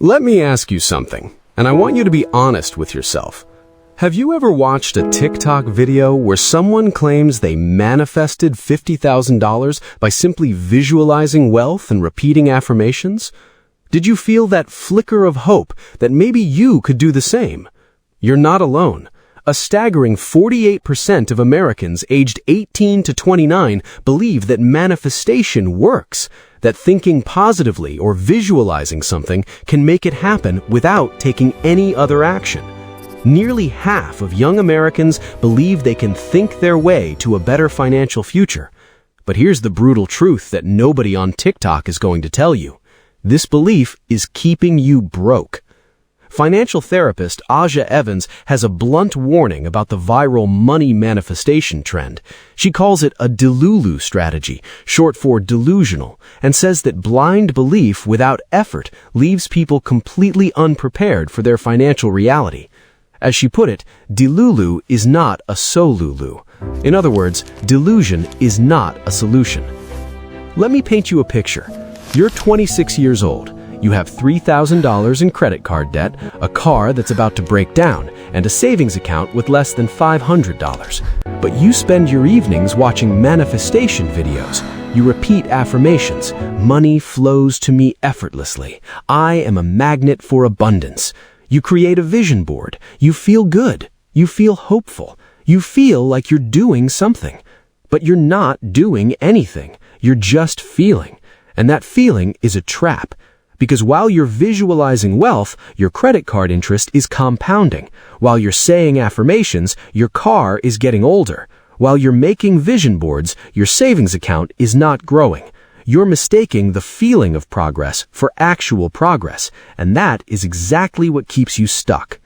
Let me ask you something, and I want you to be honest with yourself. Have you ever watched a TikTok video where someone claims they manifested $50,000 by simply visualizing wealth and repeating affirmations? Did you feel that flicker of hope that maybe you could do the same? You're not alone. A staggering 48% of Americans aged 18 to 29 believe that manifestation works, that thinking positively or visualizing something can make it happen without taking any other action. Nearly half of young Americans believe they can think their way to a better financial future. But here's the brutal truth that nobody on TikTok is going to tell you. This belief is keeping you broke. Financial therapist Aja Evans has a blunt warning about the viral money manifestation trend. She calls it a delulu strategy, short for delusional, and says that blind belief without effort leaves people completely unprepared for their financial reality. As she put it, delulu is not a solulu. In other words, delusion is not a solution. Let me paint you a picture. You're 26 years old. You have $3,000 in credit card debt, a car that's about to break down, and a savings account with less than $500. But you spend your evenings watching manifestation videos. You repeat affirmations. Money flows to me effortlessly. I am a magnet for abundance. You create a vision board. You feel good. You feel hopeful. You feel like you're doing something. But you're not doing anything. You're just feeling. And that feeling is a trap. Because while you're visualizing wealth, your credit card interest is compounding. While you're saying affirmations, your car is getting older. While you're making vision boards, your savings account is not growing. You're mistaking the feeling of progress for actual progress, and that is exactly what keeps you stuck.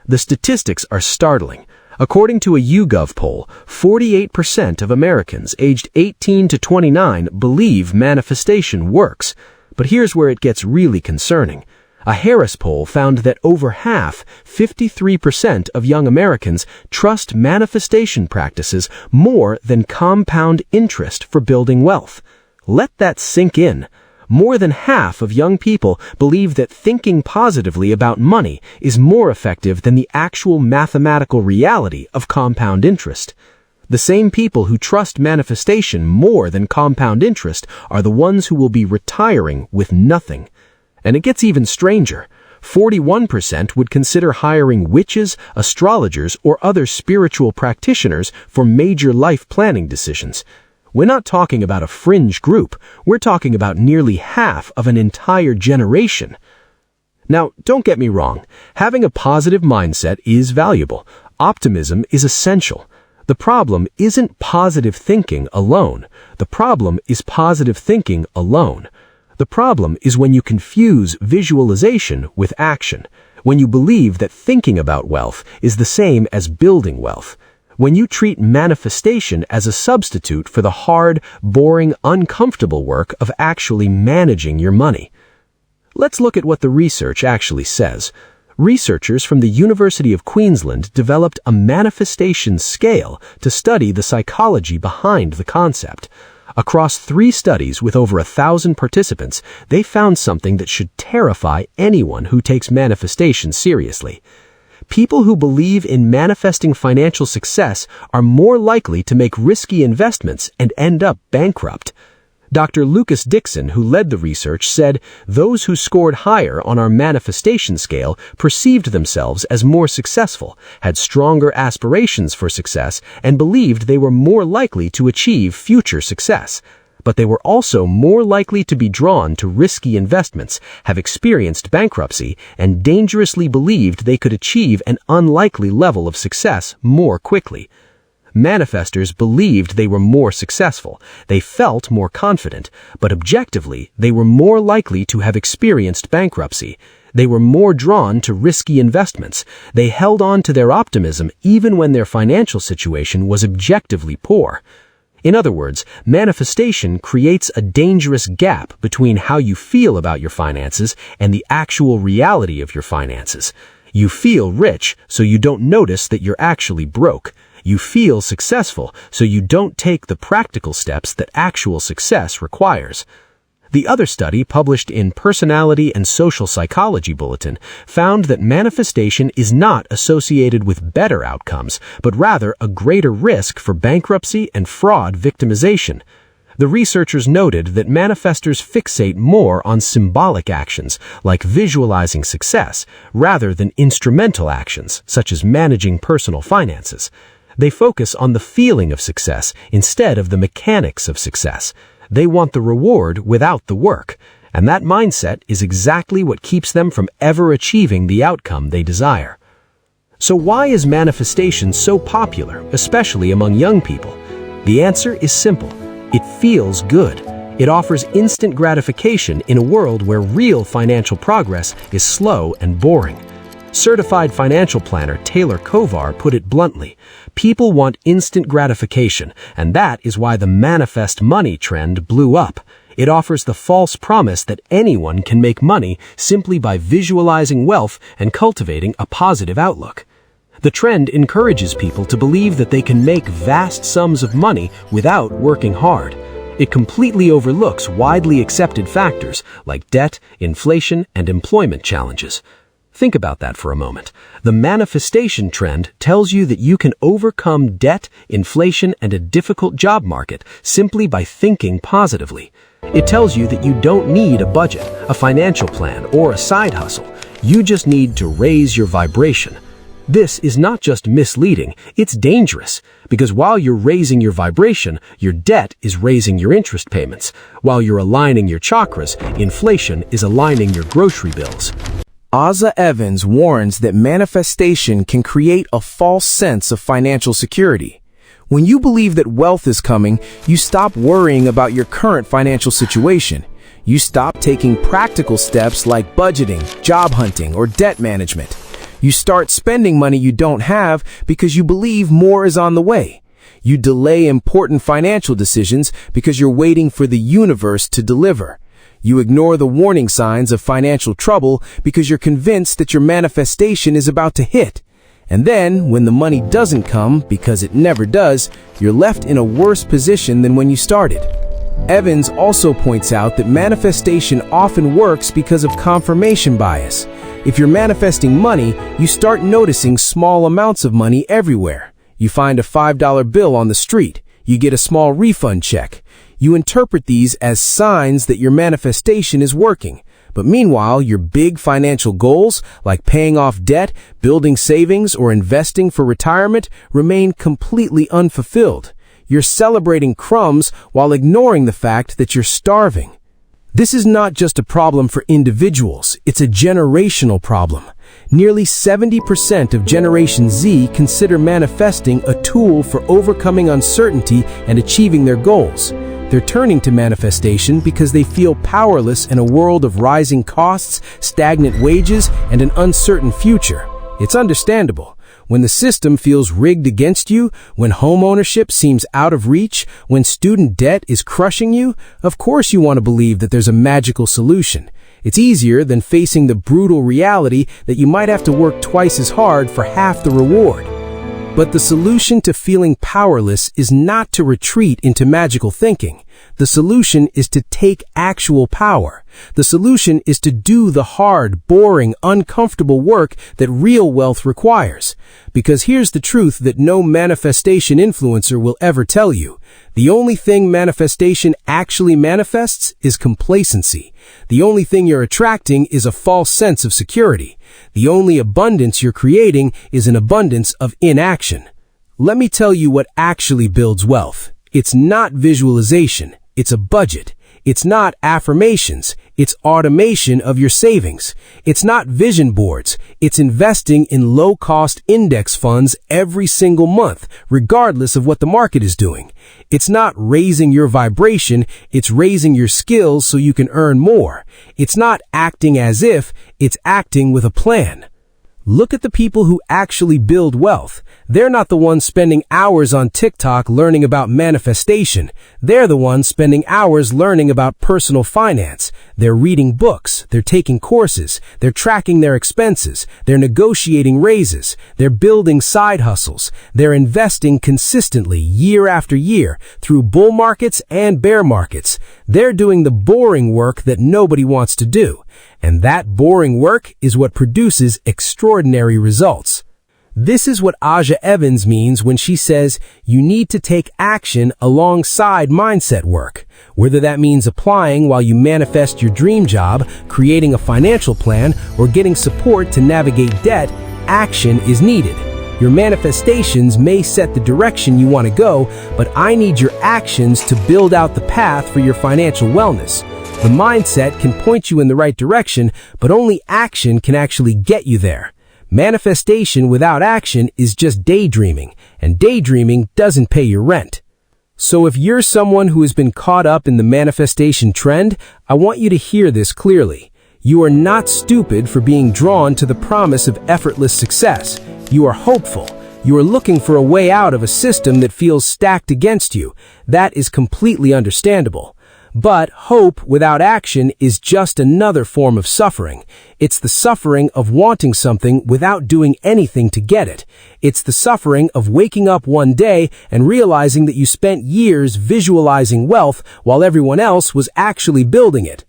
The statistics are startling. According to a YouGov poll, 48% of Americans aged 18 to 29 believe manifestation works. But here's where it gets really concerning. A Harris poll found that over half, 53% of young Americans trust manifestation practices more than compound interest for building wealth. Let that sink in. More than half of young people believe that thinking positively about money is more effective than the actual mathematical reality of compound interest. The same people who trust manifestation more than compound interest are the ones who will be retiring with nothing. And it gets even stranger. 41% would consider hiring witches, astrologers, or other spiritual practitioners for major life planning decisions. We're not talking about a fringe group. We're talking about nearly half of an entire generation. Now, don't get me wrong. Having a positive mindset is valuable. Optimism is essential. The problem isn't positive thinking alone. The problem is positive thinking alone. The problem is when you confuse visualization with action, when you believe that thinking about wealth is the same as building wealth, when you treat manifestation as a substitute for the hard, boring, uncomfortable work of actually managing your money. Let's look at what the research actually says. Researchers from the University of Queensland developed a manifestation scale to study the psychology behind the concept. Across 3 studies with over 1,000 participants, they found something that should terrify anyone who takes manifestation seriously. People who believe in manifesting financial success are more likely to make risky investments and end up bankrupt. Dr. Lucas Dixon, who led the research, said those who scored higher on our manifestation scale perceived themselves as more successful, had stronger aspirations for success, and believed they were more likely to achieve future success. But they were also more likely to be drawn to risky investments, have experienced bankruptcy, and dangerously believed they could achieve an unlikely level of success more quickly. Manifestors believed they were more successful. They felt more confident, but objectively, they were more likely to have experienced bankruptcy. They were more drawn to risky investments. They held on to their optimism even when their financial situation was objectively poor. In other words, manifestation creates a dangerous gap between how you feel about your finances and the actual reality of your finances. You feel rich, so you don't notice that you're actually broke. You feel successful, so you don't take the practical steps that actual success requires. The other study, published in Personality and Social Psychology Bulletin, found that manifestation is not associated with better outcomes, but rather a greater risk for bankruptcy and fraud victimization. The researchers noted that manifestors fixate more on symbolic actions, like visualizing success, rather than instrumental actions, such as managing personal finances. They focus on the feeling of success instead of the mechanics of success. They want the reward without the work, and that mindset is exactly what keeps them from ever achieving the outcome they desire. So why is manifestation so popular, especially among young people? The answer is simple. It feels good. It offers instant gratification in a world where real financial progress is slow and boring. Certified financial planner Taylor Kovar put it bluntly, people want instant gratification, and that is why the manifest money trend blew up. It offers the false promise that anyone can make money simply by visualizing wealth and cultivating a positive outlook. The trend encourages people to believe that they can make vast sums of money without working hard. It completely overlooks widely accepted factors like debt, inflation, and employment challenges. Think about that for a moment. The manifestation trend tells you that you can overcome debt, inflation, and a difficult job market simply by thinking positively. It tells you that you don't need a budget, a financial plan, or a side hustle. You just need to raise your vibration. This is not just misleading, it's dangerous, because while you're raising your vibration, your debt is raising your interest payments. While you're aligning your chakras, inflation is aligning your grocery bills. Ozza Evans warns that manifestation can create a false sense of financial security. When you believe that wealth is coming, you stop worrying about your current financial situation. You stop taking practical steps like budgeting, job hunting, or debt management. You start spending money you don't have because you believe more is on the way. You delay important financial decisions because you're waiting for the universe to deliver. You ignore the warning signs of financial trouble because you're convinced that your manifestation is about to hit. And then, when the money doesn't come, because it never does, you're left in a worse position than when you started. Evans also points out that manifestation often works because of confirmation bias. If you're manifesting money, you start noticing small amounts of money everywhere. You find a $5 bill on the street. You get a small refund check. You interpret these as signs that your manifestation is working. But meanwhile, your big financial goals, like paying off debt, building savings, or investing for retirement, remain completely unfulfilled. You're celebrating crumbs while ignoring the fact that you're starving. This is not just a problem for individuals, it's a generational problem. Nearly 70% of Generation Z consider manifesting a tool for overcoming uncertainty and achieving their goals. They're turning to manifestation because they feel powerless in a world of rising costs, stagnant wages, and an uncertain future. It's understandable. When the system feels rigged against you, when home ownership seems out of reach, when student debt is crushing you, of course you want to believe that there's a magical solution. It's easier than facing the brutal reality that you might have to work twice as hard for half the reward. But the solution to feeling powerless is not to retreat into magical thinking. The solution is to take actual power. The solution is to do the hard, boring, uncomfortable work that real wealth requires. Because here's the truth that no manifestation influencer will ever tell you. The only thing manifestation actually manifests is complacency. The only thing you're attracting is a false sense of security. The only abundance you're creating is an abundance of inaction. Let me tell you what actually builds wealth. It's not visualization, it's a budget. It's not affirmations, it's automation of your savings. It's not vision boards, it's investing in low-cost index funds every single month, regardless of what the market is doing. It's not raising your vibration, it's raising your skills so you can earn more. It's not acting as if, it's acting with a plan. Look at the people who actually build wealth. They're not the ones spending hours on TikTok learning about manifestation. They're the ones spending hours learning about personal finance. They're reading books. They're taking courses. They're tracking their expenses. They're negotiating raises. They're building side hustles. They're investing consistently year after year through bull markets and bear markets. They're doing the boring work that nobody wants to do, and that boring work is what produces extraordinary results. This is what Aja Evans means when she says you need to take action alongside mindset work. Whether that means applying while you manifest your dream job, creating a financial plan, or getting support to navigate debt, action is needed. Your manifestations may set the direction you want to go, but I need your actions to build out the path for your financial wellness. The mindset can point you in the right direction, but only action can actually get you there. Manifestation without action is just daydreaming, and daydreaming doesn't pay your rent. So if you're someone who has been caught up in the manifestation trend, I want you to hear this clearly. You are not stupid for being drawn to the promise of effortless success. You are hopeful. You are looking for a way out of a system that feels stacked against you. That is completely understandable. But hope without action is just another form of suffering. It's the suffering of wanting something without doing anything to get it. It's the suffering of waking up one day and realizing that you spent years visualizing wealth while everyone else was actually building it.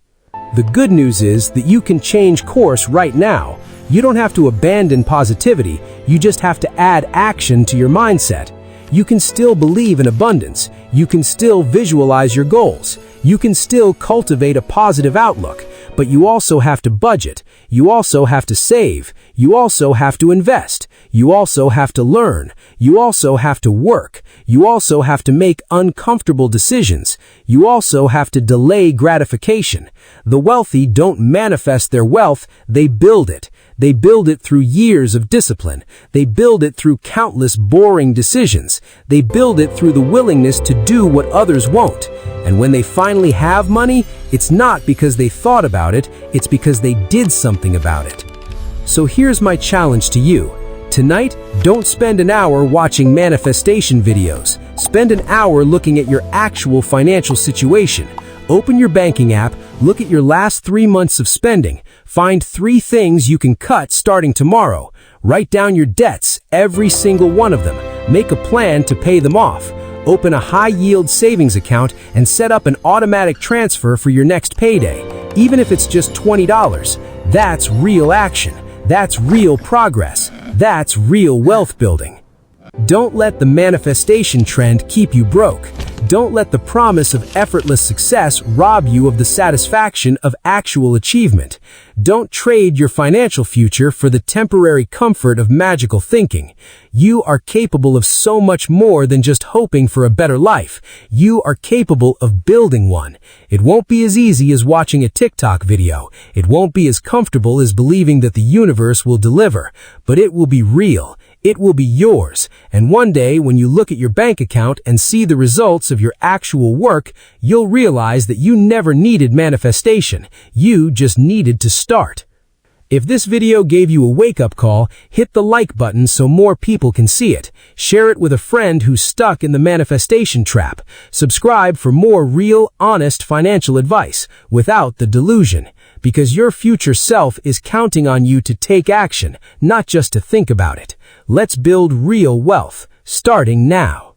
The good news is that you can change course right now. You don't have to abandon positivity, you just have to add action to your mindset. You can still believe in abundance. You can still visualize your goals. You can still cultivate a positive outlook, but you also have to budget. You also have to save. You also have to invest. You also have to learn. You also have to work. You also have to make uncomfortable decisions. You also have to delay gratification. The wealthy don't manifest their wealth, they build it. They build it through years of discipline. They build it through countless boring decisions. They build it through the willingness to do what others won't. And when they finally have money, it's not because they thought about it, it's because they did something about it. So here's my challenge to you. Tonight, don't spend an hour watching manifestation videos. Spend an hour looking at your actual financial situation. Open your banking app, look at your last 3 months of spending. Find 3 things you can cut starting tomorrow. Write down your debts, every single one of them. Make a plan to pay them off. Open a high-yield savings account and set up an automatic transfer for your next payday. Even if it's just $20, that's real action. That's real progress. That's real wealth building. Don't let the manifestation trend keep you broke. Don't let the promise of effortless success rob you of the satisfaction of actual achievement. Don't trade your financial future for the temporary comfort of magical thinking. You are capable of so much more than just hoping for a better life. You are capable of building one. It won't be as easy as watching a TikTok video. It won't be as comfortable as believing that the universe will deliver, but it will be real. It will be yours, and one day when you look at your bank account and see the results of your actual work, you'll realize that you never needed manifestation. You just needed to start. If this video gave you a wake-up call, hit the like button so more people can see it. Share it with a friend who's stuck in the manifestation trap. Subscribe for more real, honest financial advice without the delusion. Because your future self is counting on you to take action, not just to think about it. Let's build real wealth, starting now.